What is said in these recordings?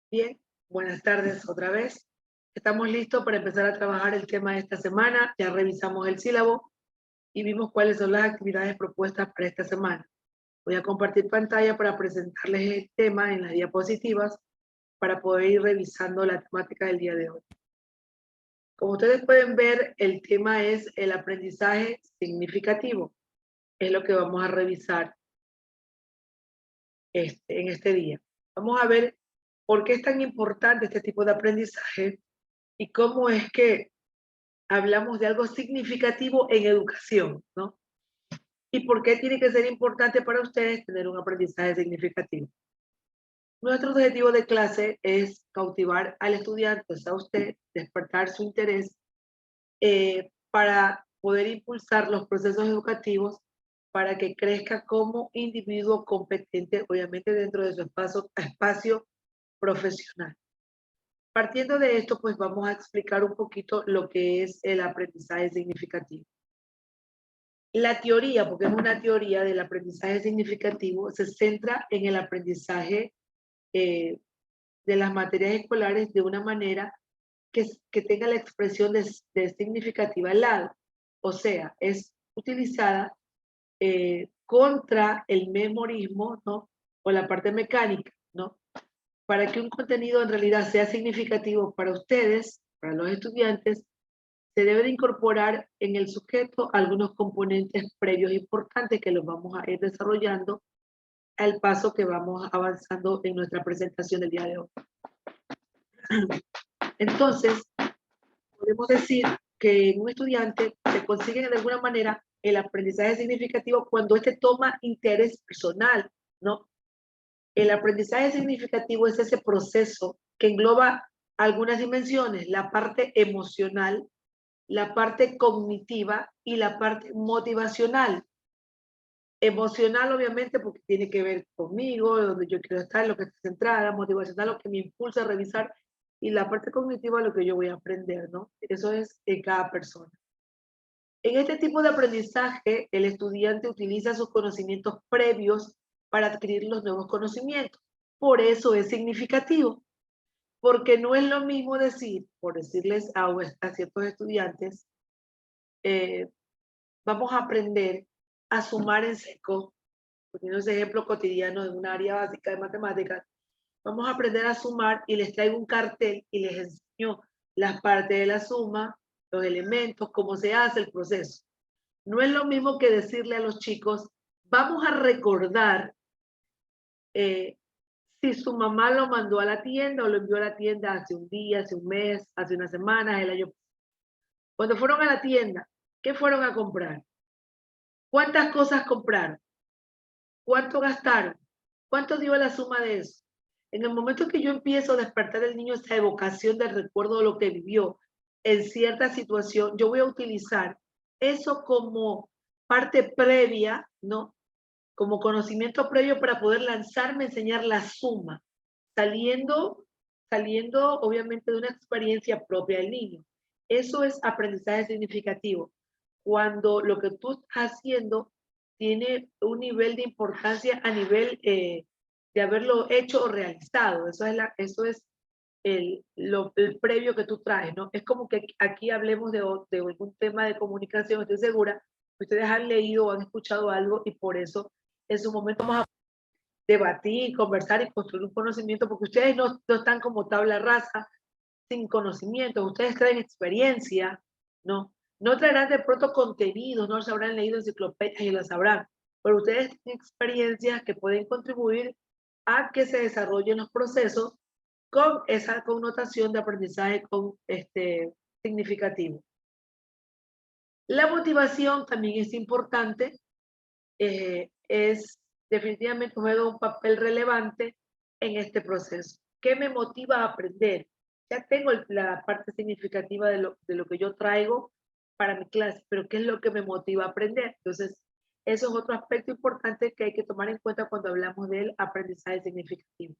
Bien, buenas tardes otra vez. Estamos listos para empezar a trabajar el tema de esta semana. Ya revisamos el sílabo y vimos cuáles son las actividades propuestas para esta semana. Voy a compartir pantalla para presentarles el tema en las diapositivas para poder ir revisando la temática del día de hoy. Como ustedes pueden ver, el tema es el aprendizaje significativo. Es lo que vamos a revisar en este día. Vamos a ver por qué es tan importante este tipo de aprendizaje y cómo es que hablamos de algo significativo en educación, ¿no? Y por qué tiene que ser importante para ustedes tener un aprendizaje significativo. Nuestro objetivo de clase es cautivar al estudiante, o sea, a usted, despertar su interés para poder impulsar los procesos educativos para que crezca como individuo competente, obviamente dentro de su espacio profesional. Partiendo de esto, pues vamos a explicar un poquito lo que es el aprendizaje significativo. La teoría, porque es una teoría del aprendizaje significativo, se centra en el aprendizaje de las materias escolares de una manera que tenga la expresión de significativa al lado. O sea, es utilizada contra el memorismo, ¿no? O la parte mecánica, ¿no? Para que un contenido en realidad sea significativo para ustedes, para los estudiantes, se debe de incorporar en el sujeto algunos componentes previos importantes que los vamos a ir desarrollando al paso que vamos avanzando en nuestra presentación del día de hoy. Entonces, podemos decir que en un estudiante se consigue de alguna manera el aprendizaje significativo cuando éste toma interés personal, ¿no? El aprendizaje significativo es ese proceso que engloba algunas dimensiones, la parte emocional, la parte cognitiva y la parte motivacional. Emocional, obviamente, porque tiene que ver conmigo, donde yo quiero estar, lo que está centrada, motivacional, lo que me impulsa a revisar, y la parte cognitiva, lo que yo voy a aprender, ¿no? Eso es en cada persona. En este tipo de aprendizaje, el estudiante utiliza sus conocimientos previos para adquirir los nuevos conocimientos. Por eso es significativo, porque no es lo mismo decir, por decirles a ciertos estudiantes, vamos a aprender a sumar en seco, poniendo ese ejemplo cotidiano de un área básica de matemáticas, vamos a aprender a sumar y les traigo un cartel y les enseño las partes de la suma, los elementos, cómo se hace el proceso. No es lo mismo que decirle a los chicos, vamos a recordar si su mamá lo mandó a la tienda o lo envió a la tienda hace un día, hace un mes, hace unas semanas, el año. Cuando fueron a la tienda, ¿qué fueron a comprar? ¿Cuántas cosas compraron? ¿Cuánto gastaron? ¿Cuánto dio la suma de eso? En el momento que yo empiezo a despertar del niño esa evocación del recuerdo de lo que vivió en cierta situación, yo voy a utilizar eso como parte previa, ¿no? Como conocimiento previo para poder lanzarme a enseñar la suma, saliendo, saliendo obviamente de una experiencia propia del niño. Eso es aprendizaje significativo. Cuando lo que tú estás haciendo tiene un nivel de importancia a nivel de haberlo hecho o realizado. Eso es el previo que tú traes, ¿no? Es como que aquí hablemos de algún tema de comunicación, estoy segura que ustedes han leído o han escuchado algo y por eso en su momento vamos a debatir, conversar y construir un conocimiento, porque ustedes no están como tabla rasa, sin conocimiento, ustedes traen experiencia, ¿no? No traerán de pronto contenidos, no se habrán leído enciclopedias y las sabrán, pero ustedes tienen experiencias que pueden contribuir a que se desarrollen los procesos con esa connotación de aprendizaje significativo. La motivación también es importante, es definitivamente juega un papel relevante en este proceso. ¿Qué me motiva a aprender? Ya tengo la parte significativa de lo que yo traigo para mi clase, pero ¿qué es lo que me motiva a aprender? Entonces, eso es otro aspecto importante que hay que tomar en cuenta cuando hablamos del aprendizaje significativo.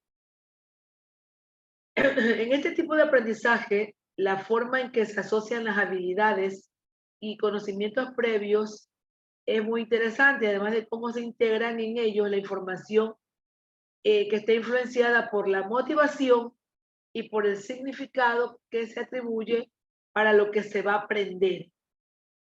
En este tipo de aprendizaje, la forma en que se asocian las habilidades y conocimientos previos es muy interesante, además de cómo se integran en ellos la información que está influenciada por la motivación y por el significado que se atribuye para lo que se va a aprender.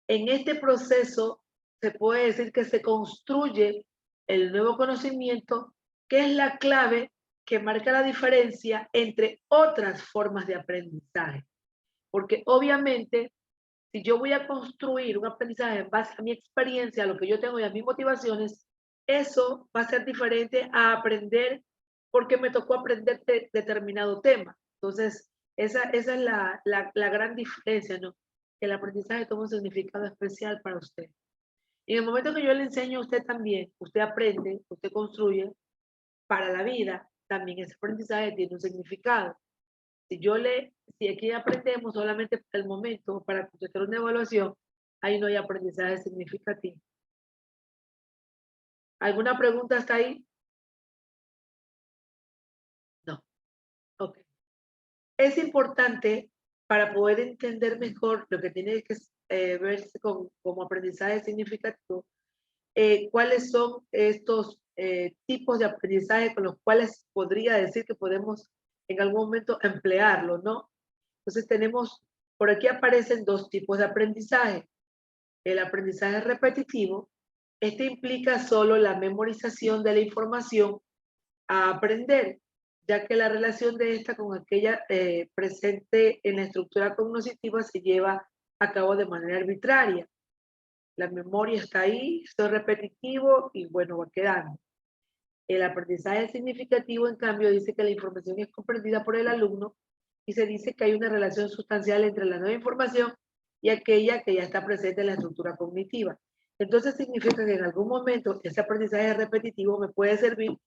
En este proceso se puede decir que se construye el nuevo conocimiento, que es la clave que marca la diferencia entre otras formas de aprendizaje. Porque obviamente, si yo voy a construir un aprendizaje en base a mi experiencia, a lo que yo tengo y a mis motivaciones, eso va a ser diferente a aprender porque me tocó aprender determinado tema. Entonces, esa es la gran diferencia, ¿no? Que el aprendizaje toma un significado especial para usted. Y en el momento que yo le enseño a usted también, usted aprende, usted construye para la vida, también ese aprendizaje tiene un significado. Si aquí aprendemos solamente para el momento, para hacer una evaluación, ahí no hay aprendizaje significativo. ¿Alguna pregunta hasta ahí? No. Ok. Es importante para poder entender mejor lo que tiene que verse como aprendizaje significativo, cuáles son estos tipos de aprendizaje con los cuales podría decir que podemos en algún momento emplearlo, ¿no? Entonces por aquí aparecen dos tipos de aprendizaje. El aprendizaje repetitivo, este implica solo la memorización de la información a aprender, ya que la relación de esta con aquella presente en la estructura cognitiva se lleva a cabo de manera arbitraria. La memoria está ahí, esto es repetitivo y bueno, va quedando. El aprendizaje significativo, en cambio, dice que la información es comprendida por el alumno y se dice que hay una relación sustancial entre la nueva información y aquella que ya está presente en la estructura cognitiva. Entonces significa que en algún momento ese aprendizaje repetitivo me puede servir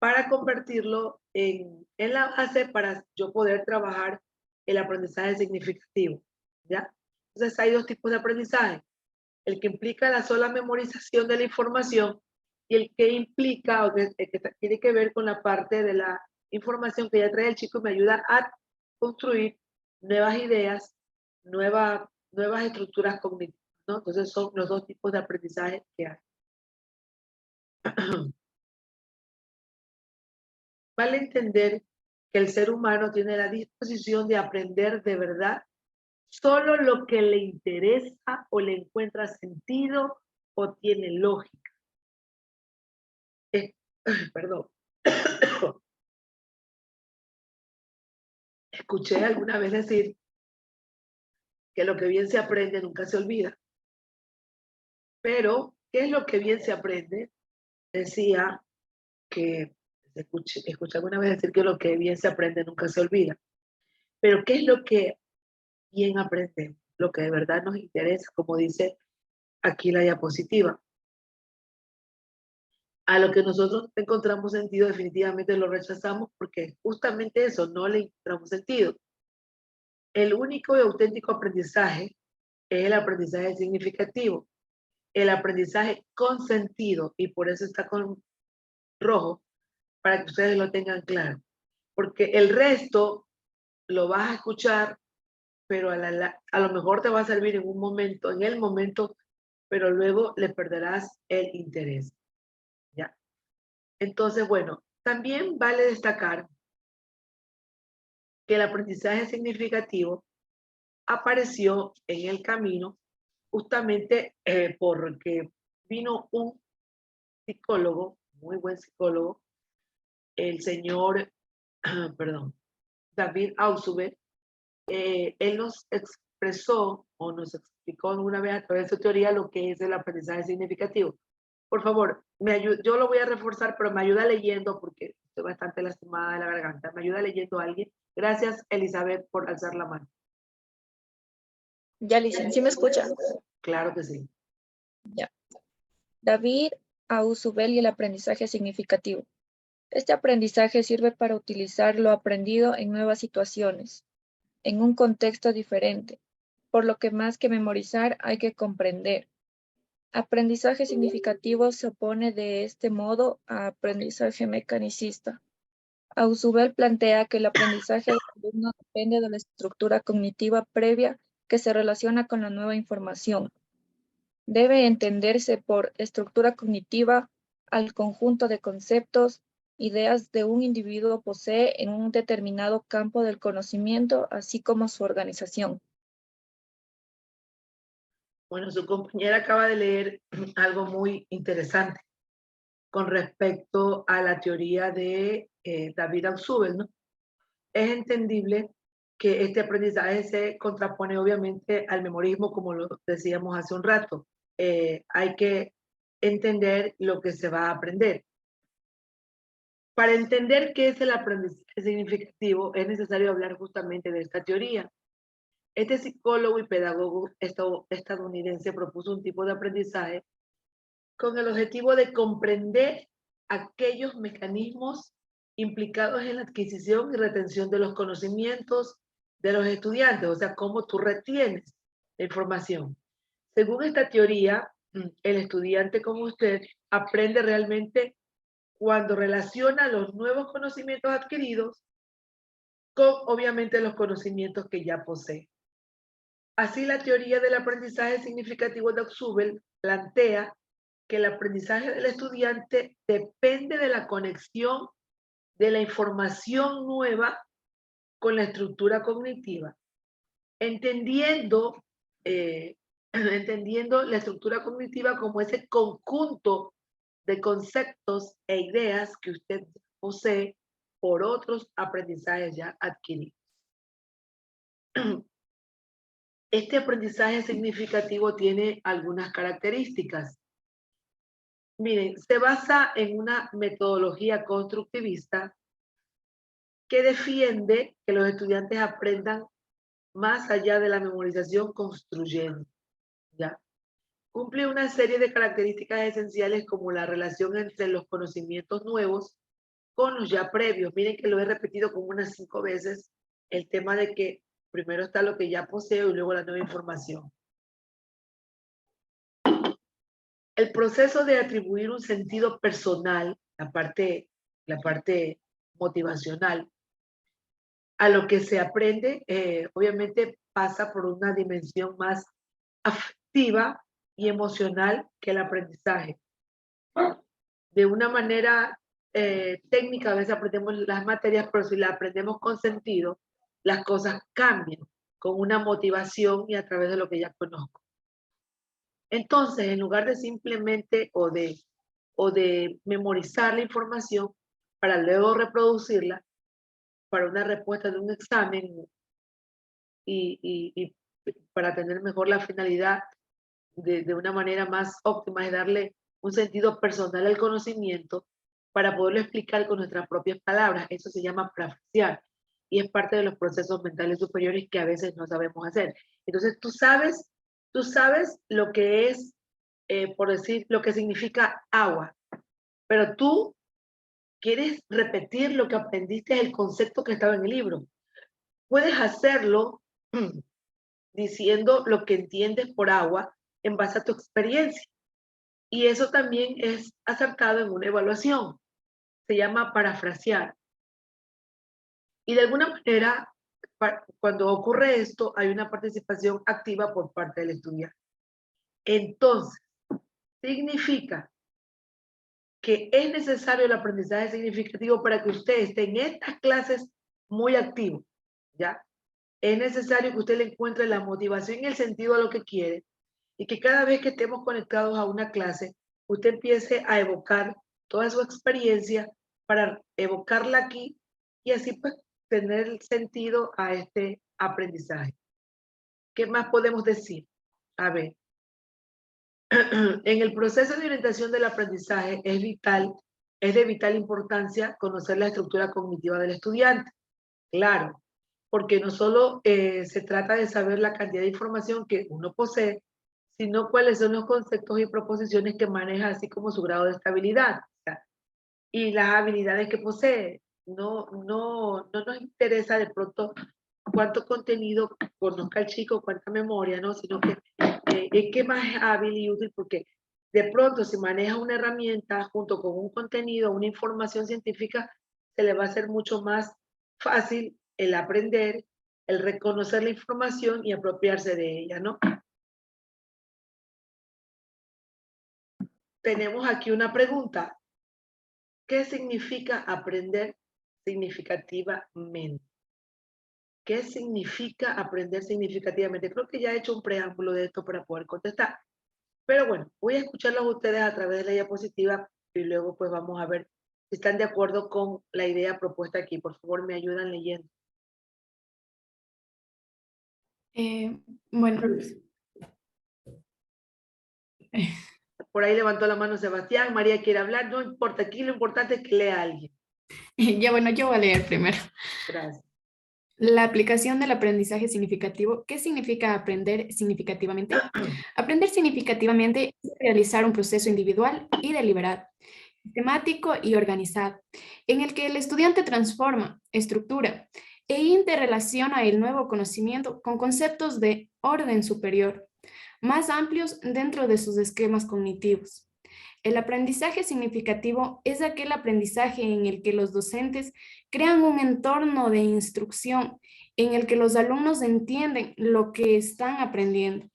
para convertirlo en la base para yo poder trabajar el aprendizaje significativo, ¿ya? Entonces hay dos tipos de aprendizaje, el que implica la sola memorización de la información y el que implica, el que tiene que ver con la parte de la información que ya trae el chico y me ayuda a construir nuevas ideas, nuevas estructuras cognitivas, ¿no? Entonces son los dos tipos de aprendizaje que hay. Vale entender que el ser humano tiene la disposición de aprender de verdad solo lo que le interesa o le encuentra sentido o tiene lógica. Perdón. Escuché alguna vez decir que lo que bien se aprende nunca se olvida. Pero, ¿qué es lo que bien se aprende? Decía que, escuché alguna vez decir que lo que bien se aprende nunca se olvida. Pero, ¿qué es lo que bien aprendemos? Lo que de verdad nos interesa, como dice aquí la diapositiva. A lo que nosotros encontramos sentido, definitivamente lo rechazamos porque justamente eso, no le encontramos sentido. El único y auténtico aprendizaje es el aprendizaje significativo, el aprendizaje con sentido, y por eso está con rojo, para que ustedes lo tengan claro. Porque el resto lo vas a escuchar, pero a lo mejor te va a servir en un momento, en el momento, pero luego le perderás el interés. ¿Ya? Entonces, bueno, también vale destacar que el aprendizaje significativo apareció en el camino justamente porque vino un psicólogo, muy buen psicólogo, el señor, perdón, David Ausubel. Él nos expresó o nos explicó una vez a través de su teoría lo que es el aprendizaje significativo. Por favor, yo lo voy a reforzar, pero me ayuda leyendo porque estoy bastante lastimada de la garganta. ¿Me ayuda leyendo a alguien? Gracias, Elizabeth, por alzar la mano. Ya, Licen, ¿sí me escucha? Claro que sí. Ya. David Ausubel y el aprendizaje significativo. Este aprendizaje sirve para utilizar lo aprendido en nuevas situaciones, en un contexto diferente, por lo que más que memorizar hay que comprender. Aprendizaje significativo se opone de este modo a aprendizaje mecanicista. Ausubel plantea que el aprendizaje del alumno depende de la estructura cognitiva previa que se relaciona con la nueva información. Debe entenderse por estructura cognitiva al conjunto de conceptos, ideas de un individuo posee en un determinado campo del conocimiento, así como su organización. Bueno, su compañera acaba de leer algo muy interesante con respecto a la teoría de David Ausubel, ¿no? Es entendible que este aprendizaje se contrapone obviamente al memorismo, como lo decíamos hace un rato. Hay que entender lo que se va a aprender. Para entender qué es el aprendizaje significativo, es necesario hablar justamente de esta teoría. Este psicólogo y pedagogo estadounidense propuso un tipo de aprendizaje con el objetivo de comprender aquellos mecanismos implicados en la adquisición y retención de los conocimientos de los estudiantes, o sea, cómo tú retienes la información. Según esta teoría, el estudiante como usted aprende realmente cuando relaciona los nuevos conocimientos adquiridos con, obviamente, los conocimientos que ya posee. Así, la teoría del aprendizaje significativo de Ausubel plantea que el aprendizaje del estudiante depende de la conexión de la información nueva con la estructura cognitiva, entendiendo, entendiendo la estructura cognitiva como ese conjunto de conceptos e ideas que usted posee por otros aprendizajes ya adquiridos. Este aprendizaje significativo tiene algunas características. Miren, se basa en una metodología constructivista que defiende que los estudiantes aprendan más allá de la memorización construyendo, ¿ya? Cumple una serie de características esenciales como la relación entre los conocimientos nuevos con los ya previos. Miren que lo he repetido como unas 5 veces, el tema de que primero está lo que ya poseo y luego la nueva información. El proceso de atribuir un sentido personal, la parte motivacional, a lo que se aprende, obviamente pasa por una dimensión más afectiva y emocional que el aprendizaje. De una manera técnica, a veces aprendemos las materias, pero si las aprendemos con sentido, las cosas cambian con una motivación y a través de lo que ya conozco. Entonces, en lugar de simplemente o de memorizar la información para luego reproducirla para una respuesta de un examen y para tener mejor la finalidad de una manera más óptima, es darle un sentido personal al conocimiento para poderlo explicar con nuestras propias palabras. Eso se llama parafrasear y es parte de los procesos mentales superiores que a veces no sabemos hacer. Entonces, tú sabes lo que es, por decir, lo que significa agua, pero tú quieres repetir lo que aprendiste, el concepto que estaba en el libro. Puedes hacerlo diciendo lo que entiendes por agua en base a tu experiencia. Y eso también es acertado en una evaluación. Se llama parafrasear. Y de alguna manera, cuando ocurre esto, hay una participación activa por parte del estudiante. Entonces, significa que es necesario el aprendizaje significativo para que usted esté en estas clases muy activo, ¿ya? Es necesario que usted le encuentre la motivación y el sentido a lo que quiere y que cada vez que estemos conectados a una clase, usted empiece a evocar toda su experiencia para evocarla aquí y así pues tener sentido a este aprendizaje. ¿Qué más podemos decir? A ver, en el proceso de orientación del aprendizaje es de vital importancia conocer la estructura cognitiva del estudiante. Claro, porque no solo se trata de saber la cantidad de información que uno posee, sino cuáles son los conceptos y proposiciones que maneja, así como su grado de estabilidad, o sea, y las habilidades que posee. No nos interesa de pronto cuánto contenido conozca el chico, cuánta memoria, ¿no? Sino que es que más hábil y útil, porque de pronto si maneja una herramienta junto con un contenido, una información científica, se le va a hacer mucho más fácil el aprender, el reconocer la información y apropiarse de ella, ¿no? Tenemos aquí una pregunta. ¿Qué significa aprender significativamente? ¿Qué significa aprender significativamente? Creo que ya he hecho un preámbulo de esto para poder contestar. Pero bueno, voy a escucharlos a ustedes a través de la diapositiva y luego pues vamos a ver si están de acuerdo con la idea propuesta aquí. Por favor, me ayudan leyendo. Bueno, Por ahí levantó la mano Sebastián, María quiere hablar, no importa, aquí lo importante es que lea alguien. ya bueno, yo voy a leer primero. Gracias. La aplicación del aprendizaje significativo. ¿Qué significa aprender significativamente? Aprender significativamente es realizar un proceso individual y deliberado, sistemático y organizado, en el que el estudiante transforma, estructura e interrelaciona el nuevo conocimiento con conceptos de orden superior, más amplios dentro de sus esquemas cognitivos. El aprendizaje significativo es aquel aprendizaje en el que los docentes crean un entorno de instrucción en el que los alumnos entienden lo que están aprendiendo.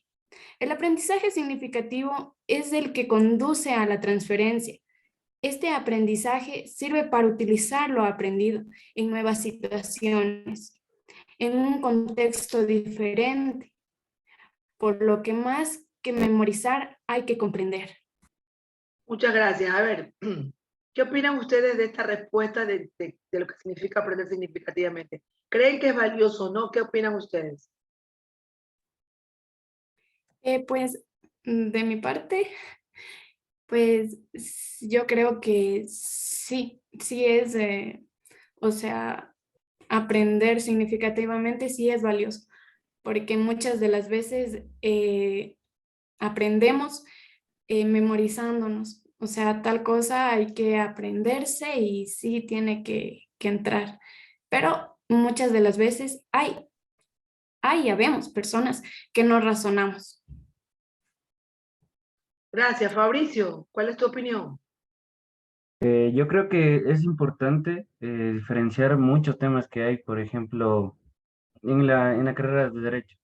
El aprendizaje significativo es el que conduce a la transferencia. Este aprendizaje sirve para utilizar lo aprendido en nuevas situaciones, en un contexto diferente, por lo que más que memorizar hay que comprender. Muchas gracias. A ver, ¿qué opinan ustedes de esta respuesta de lo que significa aprender significativamente? ¿Creen que es valioso o no? ¿Qué opinan ustedes? Pues de mi parte, pues yo creo que sí, sí es, o sea, aprender significativamente sí es valioso, porque muchas de las veces aprendemos memorizándonos, o sea, tal cosa hay que aprenderse y sí tiene que entrar, pero muchas de las veces ya vemos personas que no razonamos. Gracias, Fabricio. ¿Cuál es tu opinión? Yo creo que es importante diferenciar muchos temas que hay, por ejemplo, en la carrera de Derecho.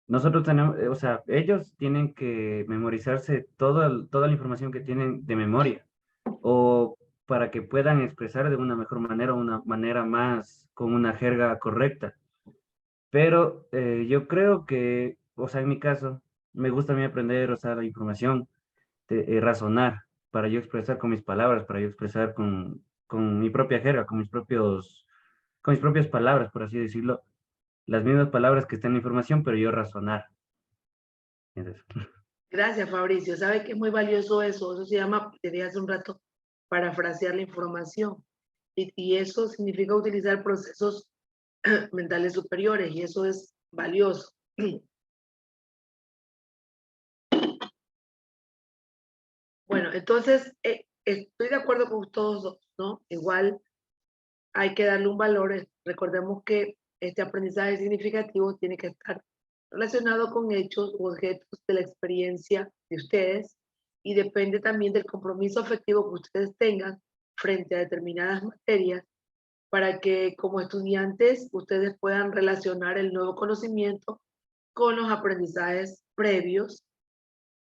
Nosotros tenemos, o sea, ellos tienen que memorizarse toda la información que tienen de memoria, o para que puedan expresar de una mejor manera, una manera más, con una jerga correcta. Pero yo creo que, o sea, en mi caso, me gusta a mí aprender, o sea, la información razonar, para yo expresar con mis palabras, para yo expresar con mi propia jerga, con mis propias palabras, por así decirlo, las mismas palabras que están en la información, pero yo razonar. ¿Entiendes? Gracias, Fabricio. ¿Sabe que es muy valioso eso? Eso se llama, te dije hace un rato, parafrasear la información. Y eso significa utilizar procesos mentales superiores y eso es valioso. Bueno, entonces estoy de acuerdo con todos dos, ¿no? Igual hay que darle un valor. Recordemos que este aprendizaje significativo tiene que estar relacionado con hechos u objetos de la experiencia de ustedes y depende también del compromiso afectivo que ustedes tengan frente a determinadas materias para que como estudiantes ustedes puedan relacionar el nuevo conocimiento con los aprendizajes previos,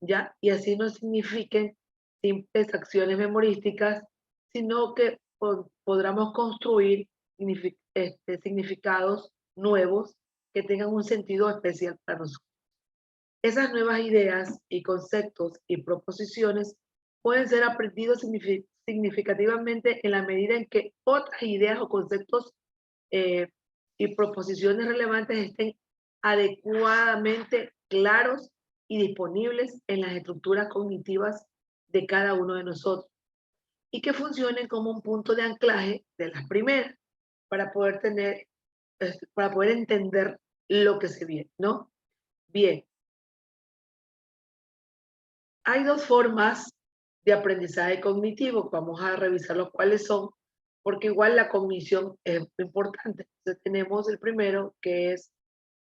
¿ya? Y así no signifiquen simples acciones memorísticas, sino que podamos construir significados nuevos que tengan un sentido especial para nosotros. Esas nuevas ideas y conceptos y proposiciones pueden ser aprendidos significativamente en la medida en que otras ideas o conceptos y proposiciones relevantes estén adecuadamente claros y disponibles en las estructuras cognitivas de cada uno de nosotros y que funcionen como un punto de anclaje de las primeras para poder para poder entender lo que se viene, ¿no? Bien, hay dos formas de aprendizaje cognitivo, vamos a revisar los cuáles son, porque igual la cognición es importante. Entonces tenemos el primero que es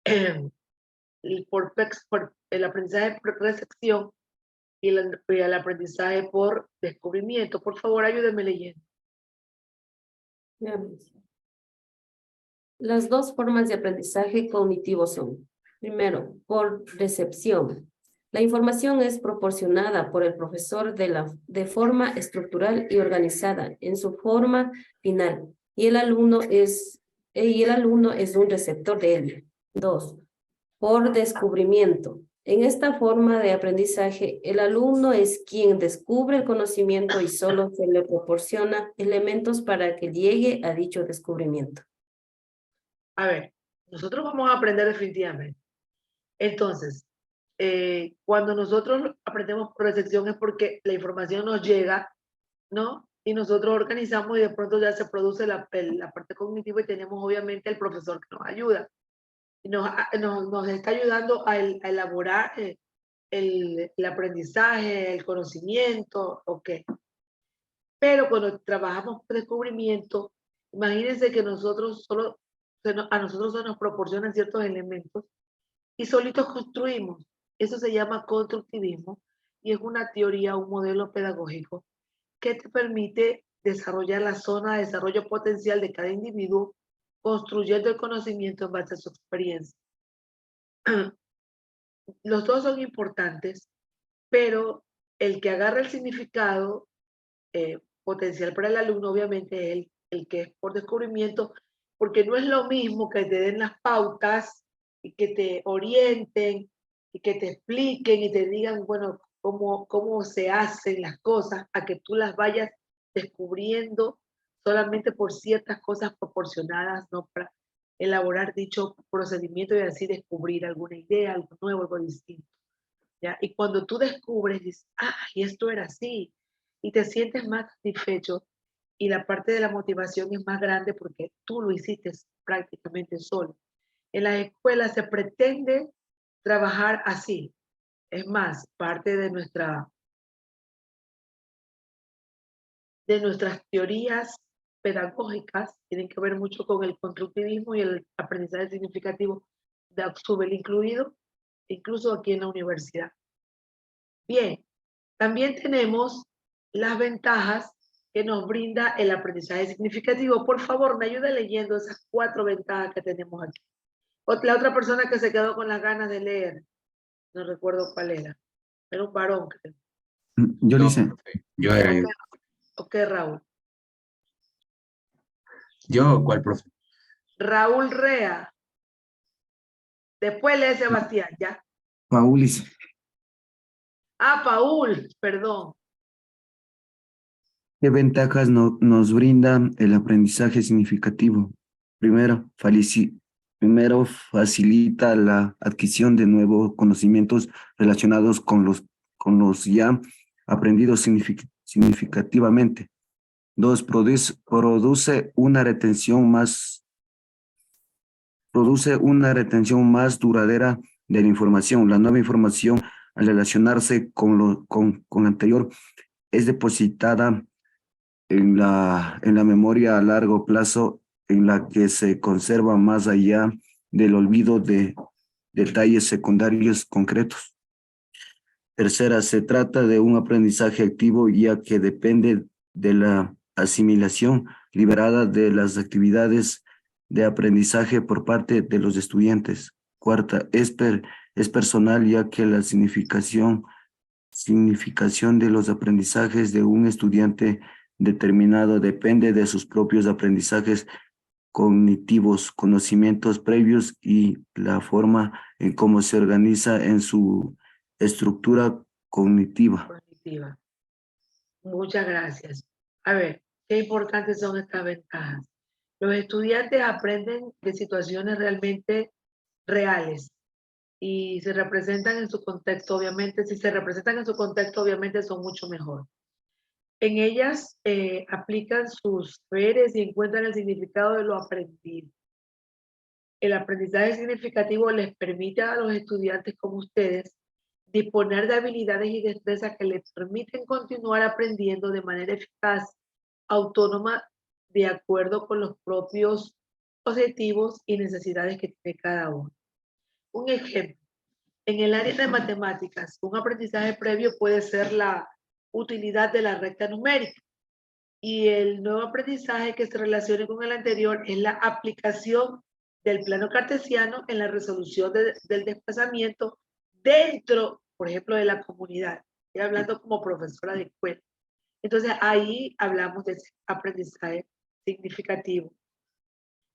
el aprendizaje por recepción y el aprendizaje por descubrimiento. Por favor, ayúdenme leyendo. Veamos. Las dos formas de aprendizaje cognitivo son, primero, por recepción. La información es proporcionada por el profesor de forma estructural y organizada en su forma final, y el alumno es un receptor de ello. 2. Por descubrimiento. En esta forma de aprendizaje, el alumno es quien descubre el conocimiento y solo se le proporciona elementos para que llegue a dicho descubrimiento. A ver, nosotros vamos a aprender definitivamente. Entonces, cuando nosotros aprendemos por recepción es porque la información nos llega, ¿no? Y nosotros organizamos y de pronto ya se produce la parte cognitiva y tenemos obviamente el profesor que nos ayuda. Y nos está ayudando a elaborar el aprendizaje, el conocimiento, ok. Pero cuando trabajamos por descubrimiento, imagínense que a nosotros se nos proporcionan ciertos elementos y solitos construimos. Eso se llama constructivismo y es una teoría, un modelo pedagógico que te permite desarrollar la zona de desarrollo potencial de cada individuo, construyendo el conocimiento en base a su experiencia. Los dos son importantes, pero el que agarra el significado potencial para el alumno, obviamente, es el que es por descubrimiento, porque no es lo mismo que te den las pautas y que te orienten y que te expliquen y te digan, bueno, cómo se hacen las cosas, a que tú las vayas descubriendo solamente por ciertas cosas proporcionadas, ¿no? Para elaborar dicho procedimiento y así descubrir alguna idea, algo nuevo, algo distinto. ¿Ya? Y cuando tú descubres, dices, ah, y esto era así, y te sientes más satisfecho y la parte de la motivación es más grande porque tú lo hiciste prácticamente solo. En las escuelas se pretende trabajar así. Es más, parte de nuestras teorías pedagógicas tienen que ver mucho con el constructivismo y el aprendizaje significativo de Ausubel incluido, incluso aquí en la universidad. Bien, también tenemos las ventajas que nos brinda el aprendizaje significativo. Por favor, me ayuda leyendo esas 4 ventajas que tenemos aquí. La otra persona que se quedó con las ganas de leer, no recuerdo cuál era un varón, creo. Yo lo hice. Yo era yo. Ok, Raúl. ¿Yo cuál, profe? Raúl Rea. Después lee Sebastián, ¿ya? Paul hice. Ah, Paul, perdón. ¿Qué ventajas nos brinda el aprendizaje significativo? Primero, facilita la adquisición de nuevos conocimientos relacionados con los ya aprendidos significativamente. 2, produce una retención más duradera de la información. La nueva información, al relacionarse con lo anterior, es depositada en la memoria a largo plazo, en la que se conserva más allá del olvido de detalles secundarios concretos. Tercera, se trata de un aprendizaje activo, ya que depende de la asimilación liberada de las actividades de aprendizaje por parte de los estudiantes. Cuarta, es personal, ya que la significación de los aprendizajes de un estudiante determinado depende de sus propios aprendizajes cognitivos, conocimientos previos y la forma en cómo se organiza en su estructura cognitiva. Muchas gracias. A ver, qué importantes son estas ventajas. Los estudiantes aprenden de situaciones realmente reales y se representan en su contexto, obviamente. Si se representan en su contexto, obviamente son mucho mejor. En ellas aplican sus saberes y encuentran el significado de lo aprendido. El aprendizaje significativo les permite a los estudiantes como ustedes disponer de habilidades y destrezas que les permiten continuar aprendiendo de manera eficaz, autónoma, de acuerdo con los propios objetivos y necesidades que tiene cada uno. Un ejemplo, en el área de matemáticas, un aprendizaje previo puede ser la utilidad de la recta numérica y el nuevo aprendizaje que se relacione con el anterior es la aplicación del plano cartesiano en la resolución del desplazamiento dentro por ejemplo, de la comunidad. Estoy hablando como profesora de escuela. Entonces, ahí hablamos de ese aprendizaje significativo.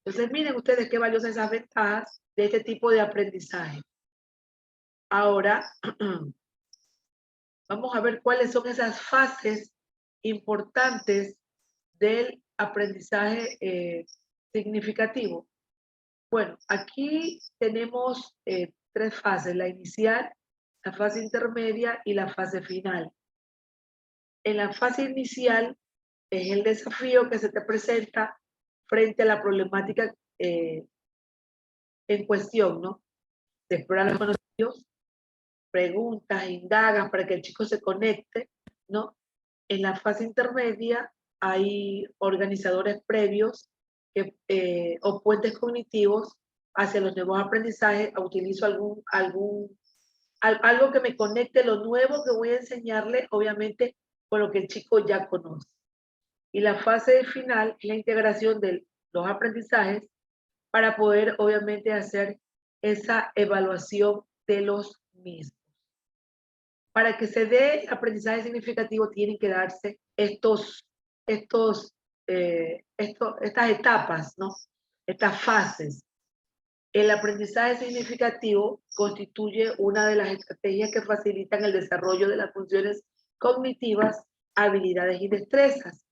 Entonces, miren ustedes qué valiosas esas ventajas de este tipo de aprendizaje. Ahora, vamos a ver cuáles son esas fases importantes del aprendizaje significativo. Bueno, aquí tenemos 3 fases, la inicial, la fase intermedia y la fase final. En la fase inicial es el desafío que se te presenta frente a la problemática en cuestión, ¿no? Te explorar los conocimientos, preguntas, indagas para que el chico se conecte, ¿no? En la fase intermedia hay organizadores previos o puentes cognitivos hacia los nuevos aprendizajes. Utilizo algo que me conecte lo nuevo que voy a enseñarle, obviamente, con lo que el chico ya conoce. Y la fase final es la integración de los aprendizajes para poder, obviamente, hacer esa evaluación de los mismos. Para que se dé aprendizaje significativo tienen que darse estas etapas, ¿no? Estas fases. El aprendizaje significativo constituye una de las estrategias que facilitan el desarrollo de las funciones cognitivas, habilidades y destrezas,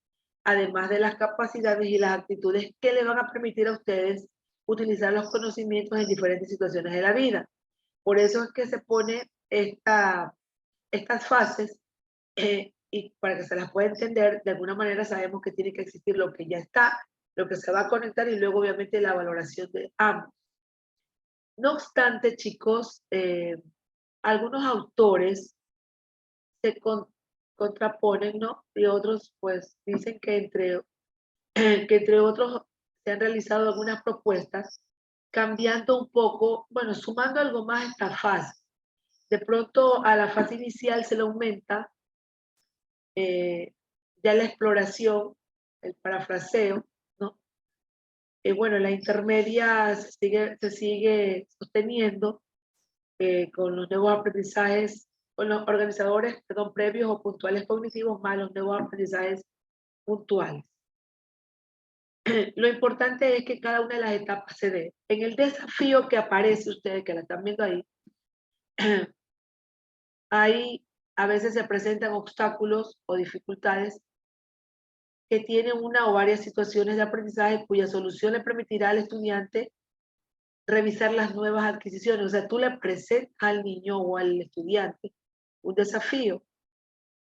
además de las capacidades y las actitudes que le van a permitir a ustedes utilizar los conocimientos en diferentes situaciones de la vida. Por eso es que se pone estas fases y para que se las pueda entender, de alguna manera sabemos que tiene que existir lo que ya está, lo que se va a conectar y luego obviamente la valoración de ambos. No obstante, chicos, algunos autores se contraponen, ¿no? Y otros pues dicen que entre otros se han realizado algunas propuestas cambiando un poco, bueno, sumando algo más a esta fase. De pronto a la fase inicial se le aumenta ya la exploración, el parafraseo, ¿no? Bueno, la intermedia se sigue sosteniendo con los nuevos aprendizajes, con los organizadores, perdón, previos o puntuales cognitivos, más los nuevos aprendizajes puntuales. Lo importante es que cada una de las etapas se dé. En el desafío que aparece, ustedes que la están viendo ahí a veces se presentan obstáculos o dificultades que tienen una o varias situaciones de aprendizaje cuya solución le permitirá al estudiante revisar las nuevas adquisiciones. O sea, tú le presentas al niño o al estudiante un desafío.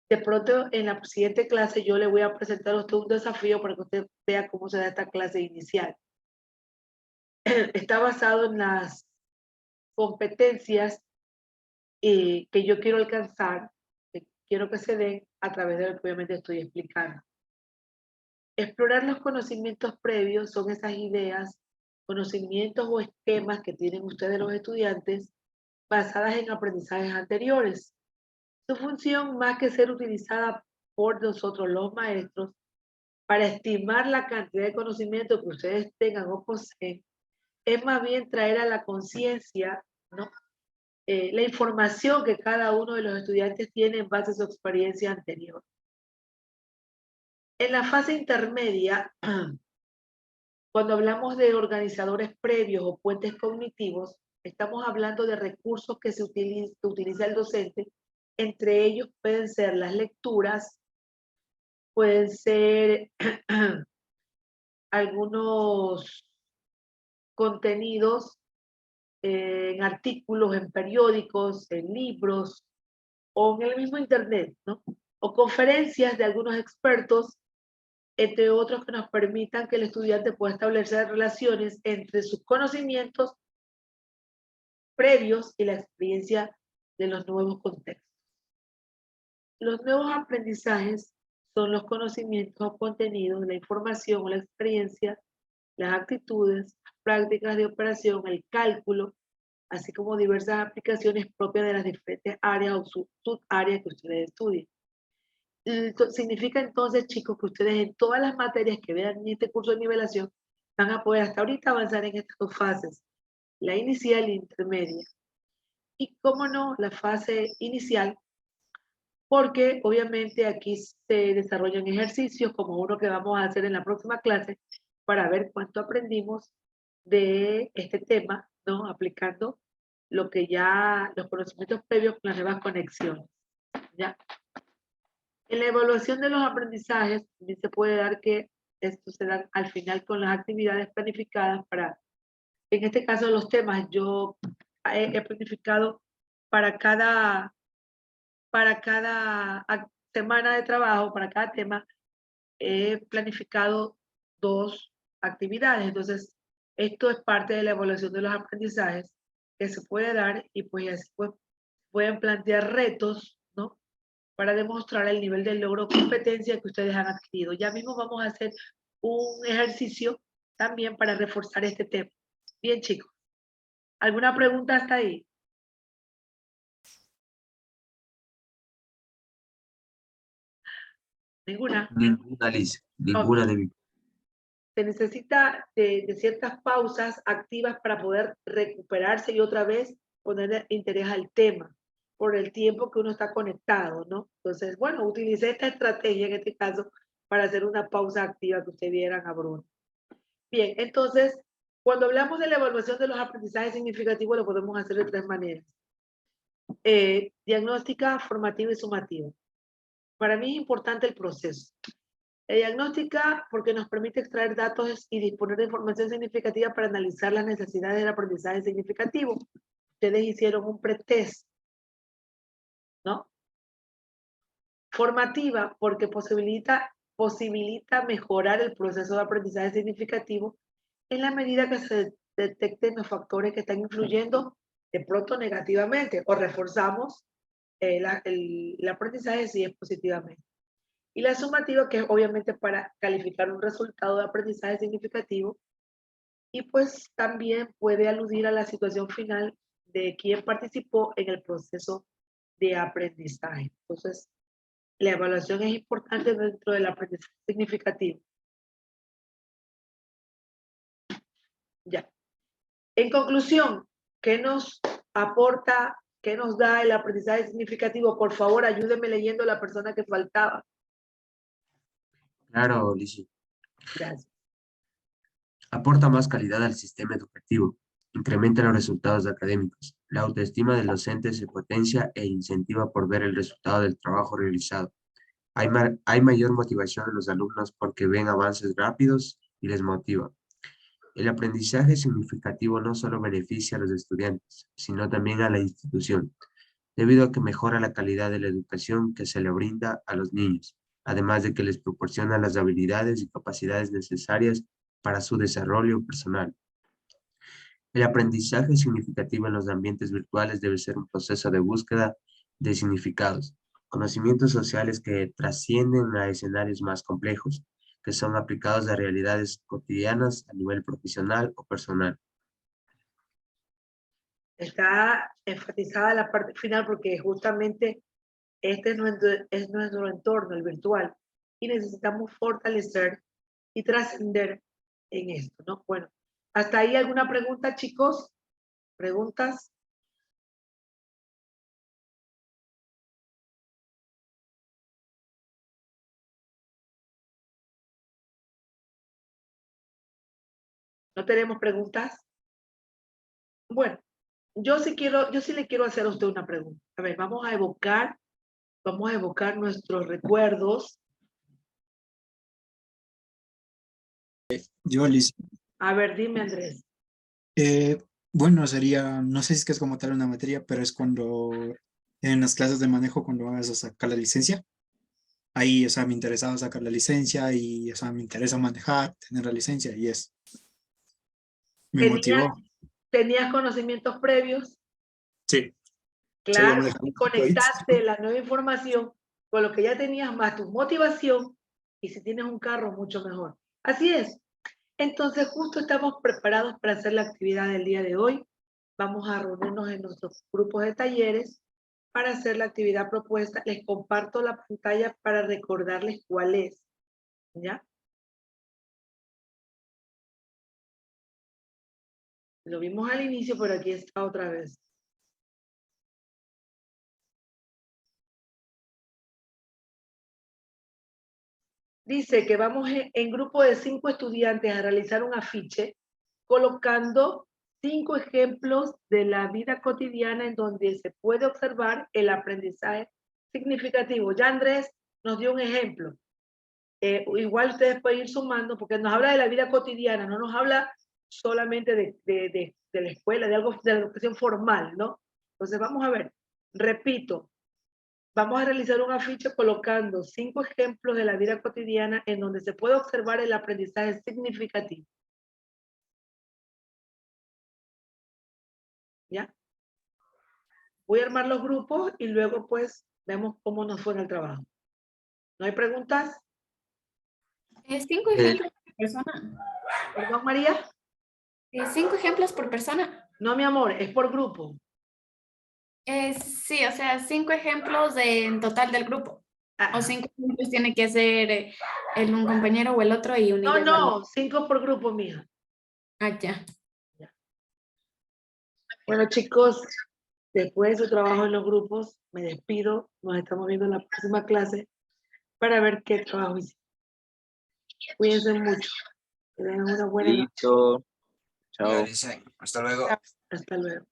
De pronto, en la siguiente clase, yo le voy a presentar a usted un desafío para que usted vea cómo se da esta clase inicial. Está basado en las competencias que yo quiero alcanzar, que quiero que se den a través de lo que obviamente estoy explicando. Explorar los conocimientos previos son esas ideas, conocimientos o esquemas que tienen ustedes los estudiantes basadas en aprendizajes anteriores. Su función, más que ser utilizada por nosotros los maestros para estimar la cantidad de conocimiento que ustedes tengan o poseen, es más bien traer a la conciencia, ¿no? La información que cada uno de los estudiantes tiene en base a su experiencia anterior. En la fase intermedia, cuando hablamos de organizadores previos o puentes cognitivos, estamos hablando de recursos que utiliza el docente. Entre ellos pueden ser las lecturas, pueden ser algunos contenidos en artículos, en periódicos, en libros o en el mismo internet, ¿no? O conferencias de algunos expertos, entre otros que nos permitan que el estudiante pueda establecer relaciones entre sus conocimientos previos y la experiencia de los nuevos contextos. Los nuevos aprendizajes son los conocimientos o contenidos, la información o la experiencia, las actitudes, las prácticas de operación, el cálculo, así como diversas aplicaciones propias de las diferentes áreas o subáreas que ustedes estudien. Significa entonces, chicos, que ustedes en todas las materias que vean en este curso de nivelación van a poder hasta ahorita avanzar en estas 2 fases, la inicial y la intermedia. y, cómo no, la fase inicial, porque obviamente aquí se desarrollan ejercicios como uno que vamos a hacer en la próxima clase para ver cuánto aprendimos de este tema, ¿no? Aplicando lo que ya, los conocimientos previos con las nuevas conexiones, ¿ya? En la evaluación de los aprendizajes, también se puede dar que esto se da al final con las actividades planificadas para, en este caso los temas, yo he planificado para cada semana de trabajo, para cada tema, he planificado 2 actividades. Entonces, esto es parte de la evaluación de los aprendizajes que se puede dar y pues pueden plantear retos, ¿no? Para demostrar el nivel de logro o competencia que ustedes han adquirido. Ya mismo vamos a hacer un ejercicio también para reforzar este tema. Bien, chicos. ¿Alguna pregunta hasta ahí? ¿Ninguna? Ninguna, Liz, Ok. ninguna de mi. Se necesita de ciertas pausas activas para poder recuperarse y otra vez poner interés al tema por el tiempo que uno está conectado, ¿no? Entonces, bueno, utilicé esta estrategia en este caso para hacer una pausa activa que ustedes vieran a Bruno. Bien, entonces, cuando hablamos de la evaluación de los aprendizajes significativos, lo podemos hacer de 3 maneras. Diagnóstica, formativa y sumativa. Para mí es importante el proceso. La diagnóstica porque nos permite extraer datos y disponer de información significativa para analizar las necesidades del aprendizaje significativo. Ustedes hicieron un pretest, ¿no? Formativa porque posibilita mejorar el proceso de aprendizaje significativo en la medida que se detecten los factores que están influyendo de pronto negativamente o reforzamos el aprendizaje si es positivamente. Y la sumativa, que es obviamente para calificar un resultado de aprendizaje significativo y pues también puede aludir a la situación final de quien participó en el proceso de aprendizaje. Entonces, la evaluación es importante dentro del aprendizaje significativo. Ya. En conclusión, ¿qué nos aporta, qué nos da el aprendizaje significativo? Por favor, ayúdenme leyendo la persona que faltaba. Claro, Liz. Gracias. Aporta más calidad al sistema educativo, incrementa los resultados académicos, la autoestima del docente se potencia e incentiva por ver el resultado del trabajo realizado. Hay mayor motivación en los alumnos porque ven avances rápidos y les motiva. El aprendizaje significativo no solo beneficia a los estudiantes, sino también a la institución, debido a que mejora la calidad de la educación que se le brinda a los niños, además de que les proporciona las habilidades y capacidades necesarias para su desarrollo personal. El aprendizaje significativo en los ambientes virtuales debe ser un proceso de búsqueda de significados, conocimientos sociales que trascienden a escenarios más complejos, que son aplicados a realidades cotidianas a nivel profesional o personal. Está enfatizada la parte final porque justamente este es nuestro entorno, el virtual, y necesitamos fortalecer y trascender en esto, ¿no? Bueno, ¿hasta ahí alguna pregunta, chicos? ¿Preguntas? ¿No tenemos preguntas? Bueno, yo sí le quiero hacer a usted una pregunta. A ver, vamos a evocar nuestros recuerdos. Yo, Liz, A ver, dime, Andrés. bueno, sería, no sé si es que es como tal una materia, pero es cuando en las clases de manejo, cuando vas a sacar la licencia, ahí, o sea, me interesaba sacar la licencia y, o sea, me interesa manejar, tener la licencia y me ¿Tenías, motivó. tenías conocimientos previos? Sí, sabía Claro, manejar y un poco ahí. conectaste la nueva información con lo que ya tenías más tu motivación y si tienes un carro, mucho mejor. Así es. Entonces, justo estamos preparados para hacer la actividad del día de hoy. Vamos a reunirnos en nuestros grupos de talleres para hacer la actividad propuesta. Les comparto la pantalla para recordarles cuál es. ¿Ya? Lo vimos al inicio, pero aquí está otra vez. dice que vamos en grupo de 5 estudiantes a realizar un afiche colocando 5 ejemplos de la vida cotidiana en donde se puede observar el aprendizaje significativo. Ya Andrés nos dio un ejemplo. Igual ustedes pueden ir sumando porque nos habla de la vida cotidiana, no nos habla solamente de la escuela, de algo de la educación formal, ¿no? Entonces vamos a ver, repito, vamos a realizar un afiche colocando 5 ejemplos de la vida cotidiana en donde se puede observar el aprendizaje significativo. ¿Ya? Voy a armar los grupos y luego pues vemos cómo nos fue en el trabajo. ¿No hay preguntas? 5 ejemplos por persona. ¿Perdón, María? 5 ejemplos por persona. No, mi amor, es por grupo. Sí, o sea, 5 ejemplos en total del grupo. O 5 ejemplos tiene que hacer un compañero o el otro y unirlos. No, 5 por grupo, mija. Ya. Bueno, chicos, después de su trabajo en los grupos, me despido. Nos estamos viendo en la próxima clase para ver qué trabajo hicimos. Cuídense mucho. Que tengan una buena noche. Listo. Chao. Hasta luego. Hasta luego.